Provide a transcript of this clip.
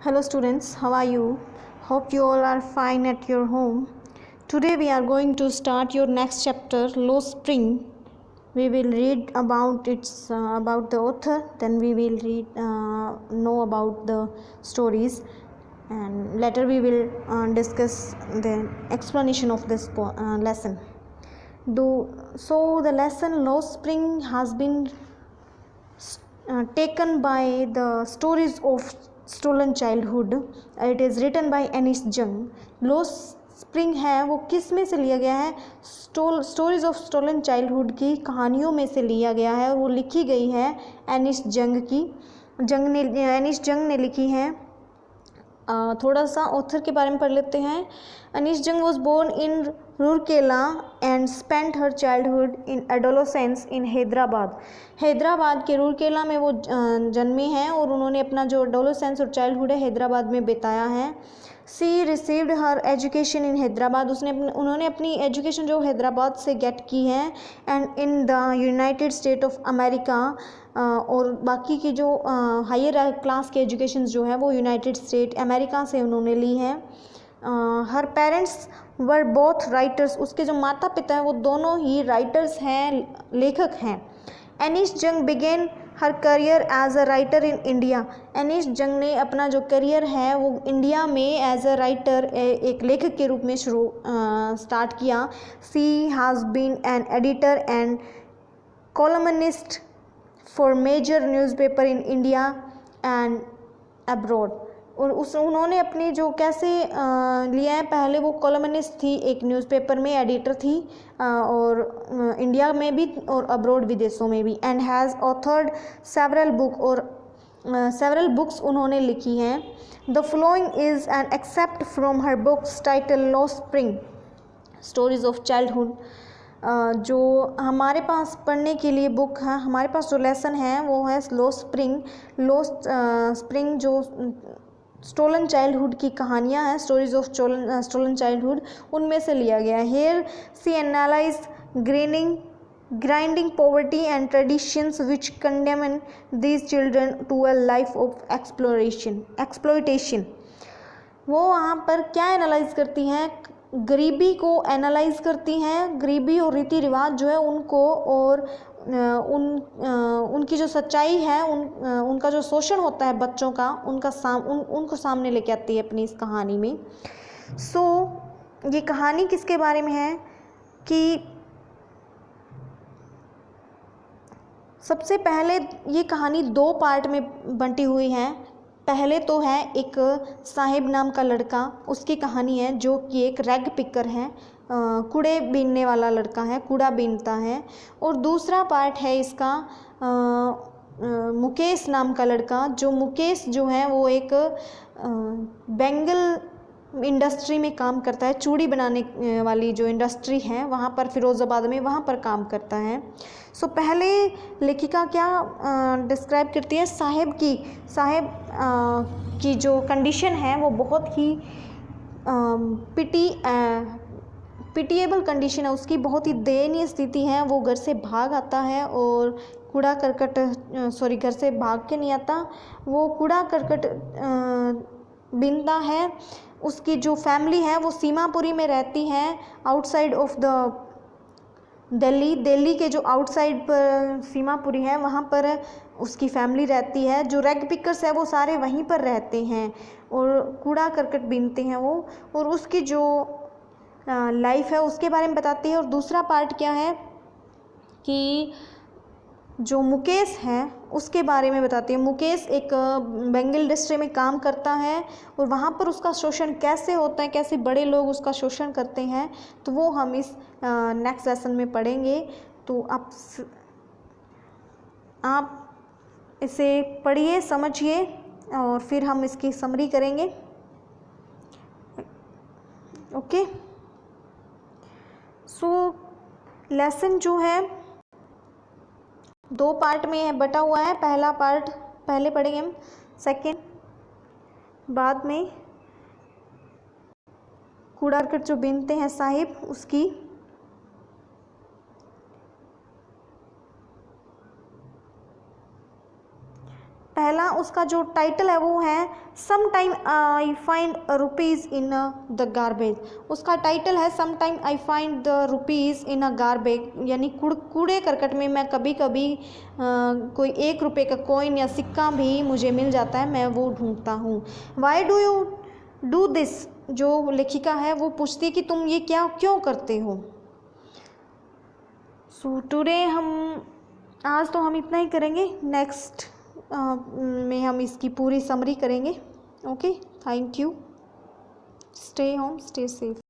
Hello students, how are you? Hope you all are fine at your home. Today we are going to start your next chapter, Lost Spring. We will read about about the author, then we will read know about the stories, and later we will discuss the explanation of this lesson. So the lesson Lost Spring has been taken by the stories of stolen childhood. It is written by एनिस जंग. Lost spring है वो किस में से लिया गया है? Stories of stolen childhood की कहानियों में से लिया गया है और वो लिखी गई है एनिस जंग ने लिखी है. थोड़ा सा ऑथर के बारे में पढ़ लेते हैं. Anees Jung was born in Rourkela and spent her childhood in adolescence in Hyderabad के रूरकेला में वो जन्मी हैं और उन्होंने अपना जो एडोलोसेंस और चाइल्डहुड है हैदराबाद में बिताया है. She received her education in Hyderabad. उन्होंने अपनी एजुकेशन जो हैदराबाद से गेट की है. And in the United State of America, और बाकी की जो हायर क्लास के एजुकेशन जो है वो यूनाइटेड स्टेट अमेरिका से उन्होंने ली हैं. हर पेरेंट्स वर बोथ राइटर्स. उसके जो माता पिता हैं वो दोनों ही राइटर्स हैं, लेखक हैं. Anees Jung began her career as a writer in India. Anees Jung ने अपना जो करियर है वो इंडिया में एज अ राइटर, एक लेखक के रूप में स्टार्ट किया. She has been an editor and columnist for major newspaper in India and abroad. और उन्होंने अपनी जो कैसे लिया है, पहले वो कॉलमनिस्ट थी, एक न्यूज़पेपर में एडिटर थी, और इंडिया में भी और अब्रॉड विदेशों में भी. And has authored several book, और सेवरल बुक्स उन्होंने लिखी हैं. The following is an except from her books title Lost Spring stories of childhood. जो हमारे पास पढ़ने के लिए बुक है, हमारे पास जो लेसन है वो है लॉस्ट स्प्रिंग जो स्टोलन चाइल्डहुड की कहानियाँ हैं, स्टोरीज ऑफ स्टोलन चाइल्डहुड, उनमें से लिया गया है. Here she analyse grinding poverty and traditions which condemn these children to a life of exploitation. वो वहाँ पर क्या एनालाइज करती हैं? गरीबी को एनालाइज करती हैं, गरीबी और रीति रिवाज जो है उनको, और उनकी जो सच्चाई है, उनका जो शोषण होता है बच्चों का, उनको सामने लेके आती है अपनी इस कहानी में. ये कहानी किसके बारे में है कि सबसे पहले ये कहानी 2 पार्ट में बंटी हुई है. पहले तो है एक साहिब नाम का लड़का, उसकी कहानी है, जो कि एक रैग पिकर है, कूड़े बीनने वाला लड़का है, कूड़ा बीनता है. और दूसरा पार्ट है इसका मुकेश नाम का लड़का. जो मुकेश जो है वो एक बेंगल इंडस्ट्री में काम करता है, चूड़ी बनाने वाली जो इंडस्ट्री है वहाँ पर, फिरोज़ाबाद में, वहाँ पर काम करता है. पहले लेखिका क्या डिस्क्राइब करती है? साहिब की जो कंडीशन है वो बहुत ही पिटिएबल कंडीशन है उसकी, बहुत ही दयनीय स्थिति है. वो घर से भाग आता है और घर से भाग के नहीं आता, वो कूड़ा करकट बीनता है. उसकी जो फैमिली है वो सीमापुरी में रहती है, आउटसाइड ऑफ द दिल्ली के जो आउटसाइड पर सीमापुरी है वहाँ पर उसकी फैमिली रहती है. जो रैग पिकर्स है वो सारे वहीं पर रहते हैं और कूड़ा करकट बीनते हैं वो, और उसकी जो लाइफ है उसके बारे में बताती है. और दूसरा पार्ट क्या है कि जो मुकेश है उसके बारे में बताती है. मुकेश एक बेंगल इंडस्ट्री में काम करता है और वहाँ पर उसका शोषण कैसे होता है, कैसे बड़े लोग उसका शोषण करते हैं, तो वो हम इस नेक्स्ट लेसन में पढ़ेंगे. तो आप इसे पढ़िए, समझिए, और फिर हम इसकी समरी करेंगे. ओके. लेसन जो है 2 पार्ट में बटा हुआ है. पहला पार्ट पहले पढ़ेंगे हम, सेकेंड बाद में कूड़ा करकट जो बीनते हैं साहिब उसकी. पहला उसका जो टाइटल है वो है some time I find rupees in the garbage. उसका टाइटल है some time I find the rupees in a garbage, यानी कूड़े करकट में मैं कभी कभी कोई 1 रुपये का कॉइन या सिक्का भी मुझे मिल जाता है, मैं वो ढूंढता हूँ। Why do you do this, जो लेखिका है वो पूछती है कि तुम ये क्या क्यों करते हो। सो टुडे आज तो हम इतना ही करेंगे, नेक्स्ट में हम इसकी पूरी समरी करेंगे। Okay, thank you, stay home, stay safe.